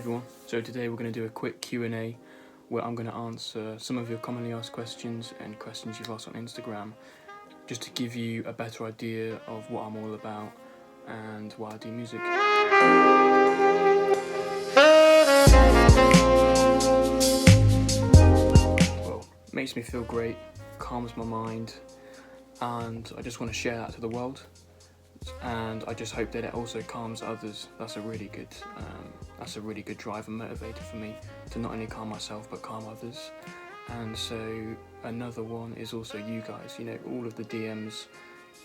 everyone, so today we're going to do a quick Q&A where I'm going to answer some of your commonly asked questions and questions you've asked on Instagram, just to give you a better idea of what I'm all about and why I do music. Well, it makes me feel great, calms my mind, and I just want to share that to the world. And I just hope that it also calms others. That's a really good drive and motivator for me, to not only calm myself but calm others. And so another one is also you guys, you know, all of the DMs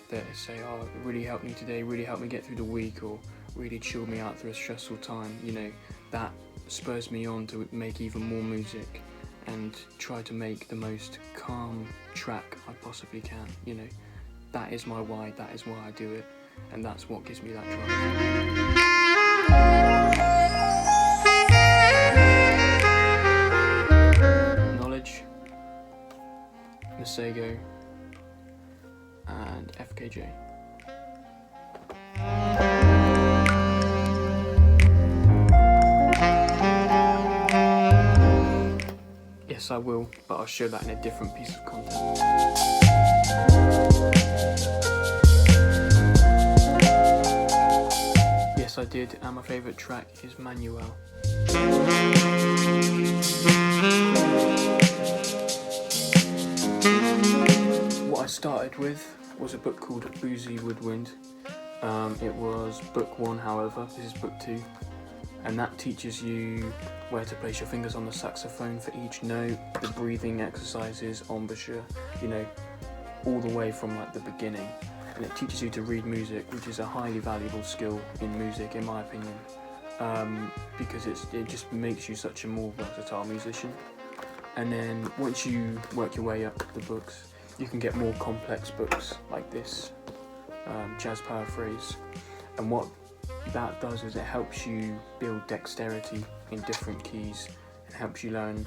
that say, oh, it really helped me today, really helped me get through the week, or really chilled me out through a stressful time. You know, that spurs me on to make even more music and try to make the most calm track I possibly can. You know, that is my why, that is why I do it. And that's what gives me that drive. Knowledge, Masego, and FKJ. Yes, I will, but I'll show that in a different piece of content. Yes, I did, and my favourite track is Manuel. What I started with was a book called Boozy Woodwind. It was book 1, however, this is book 2, and that teaches you where to place your fingers on the saxophone for each note, the breathing exercises, embouchure, you know, all the way from like the beginning. And it teaches you to read music, which is a highly valuable skill in music, in my opinion, because it just makes you such a more versatile musician. And then once you work your way up the books, you can get more complex books like this, Jazz Paraphrase. And what that does is it helps you build dexterity in different keys, and helps you learn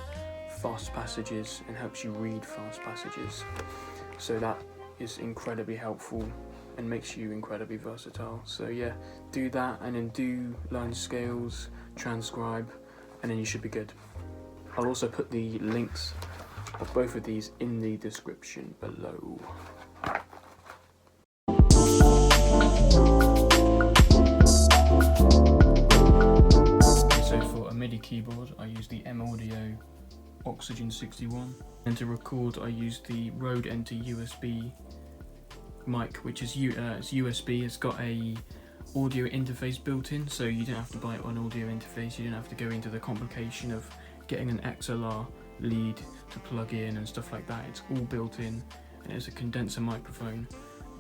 fast passages, and helps you read fast passages. So that is incredibly helpful and makes you incredibly versatile. So yeah, do that, and then do learn scales, transcribe, and then you should be good. I'll also put the links of both of these in the description below. So for a MIDI keyboard, I use the M Audio Oxygen 61, and to record I use the Rode Enter USB mic, which is it's USB. It's got a audio interface built in, so you don't have to buy an audio interface. You don't have to go into the complication of getting an XLR lead to plug in and stuff like that. It's all built in, and it's a condenser microphone.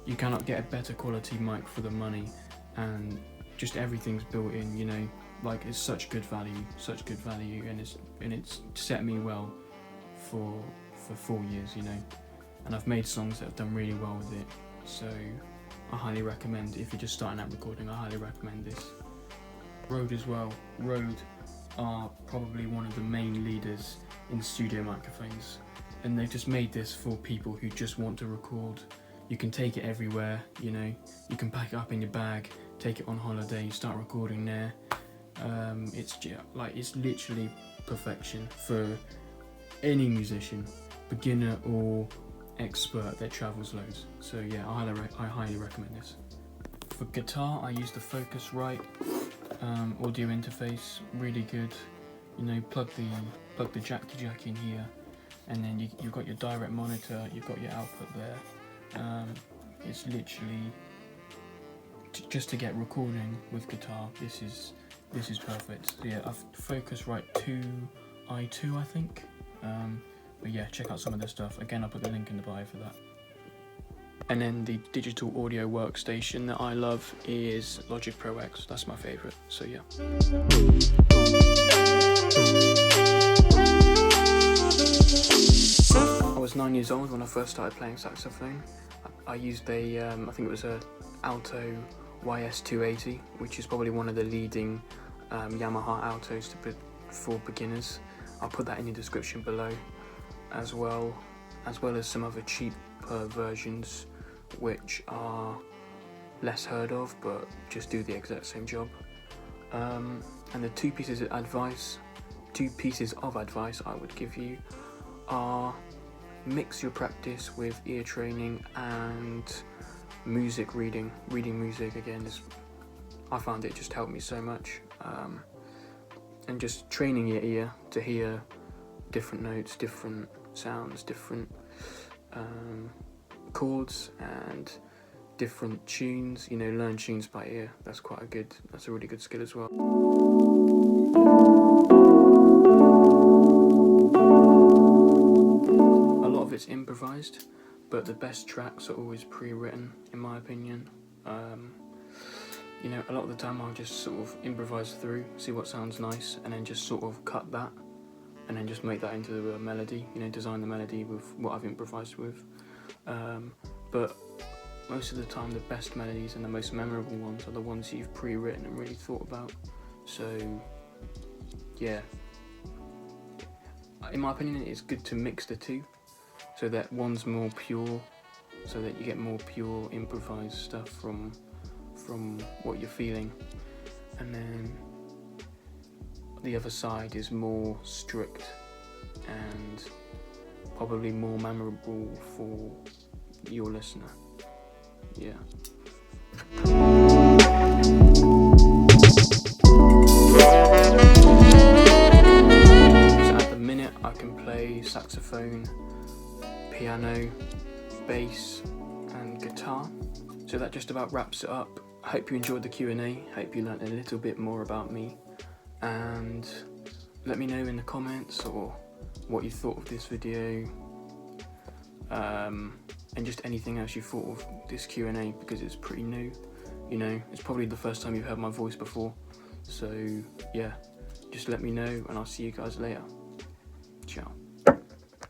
You cannot get a better quality mic for the money, and just everything's built in, you know, like it's such good value, and it's set me well for 4 years, you know, and I've made songs that have done really well with it. So I highly recommend, if you're just starting out recording, I highly recommend this. Rode as well. Rode are probably one of the main leaders in studio microphones, and they've just made this for people who just want to record. You can take it everywhere, you know, you can pack it up in your bag, take it on holiday, start recording there. It's literally perfection for any musician, beginner or expert that travels loads. So yeah, I highly recommend this. For guitar, I use the Focusrite audio interface, really good. You know, plug the jack to jack in here, and then you've got your direct monitor, you've got your output there. It's literally just to get recording with guitar. This is perfect. So yeah, I've Focusrite 2i2, I think. But yeah, check out some of this stuff. Again, I'll put the link in the bio for that. And then the digital audio workstation that I love is Logic Pro X. That's my favourite. So yeah. I was 9 years old when I first started playing saxophone. I used I think it was a Alto YS280, which is probably one of the leading Yamaha altos for beginners. I'll put that in the description below, as well as some other cheaper versions which are less heard of but just do the exact same job. And the two pieces of advice I would give you are: mix your practice with ear training and music reading. Reading music again I found it just helped me so much, and just training your ear to hear different notes, different sounds, different chords and different tunes. Learn tunes by ear. That's a really good skill as well. A lot of it's improvised, but the best tracks are always pre-written, in my opinion. A lot of the time I'll just sort of improvise through, see what sounds nice, and then just sort of cut that, and then just make that into a melody, design the melody with what I've improvised with. But most of the time the best melodies and the most memorable ones are the ones you've pre-written and really thought about. So yeah, in my opinion it's good to mix the two, so that one's more pure, so that you get more pure improvised stuff from what you're feeling, and then the other side is more strict and probably more memorable for your listener. Yeah. So at the minute I can play saxophone, piano, bass and guitar. So that just about wraps it up. I hope you enjoyed the Q&A, hope you learnt a little bit more about me, and let me know in the comments or what you thought of this video, and just anything else you thought of this Q&A, because it's pretty new. It's probably the first time you've heard my voice before, so yeah, just let me know and I'll see you guys later.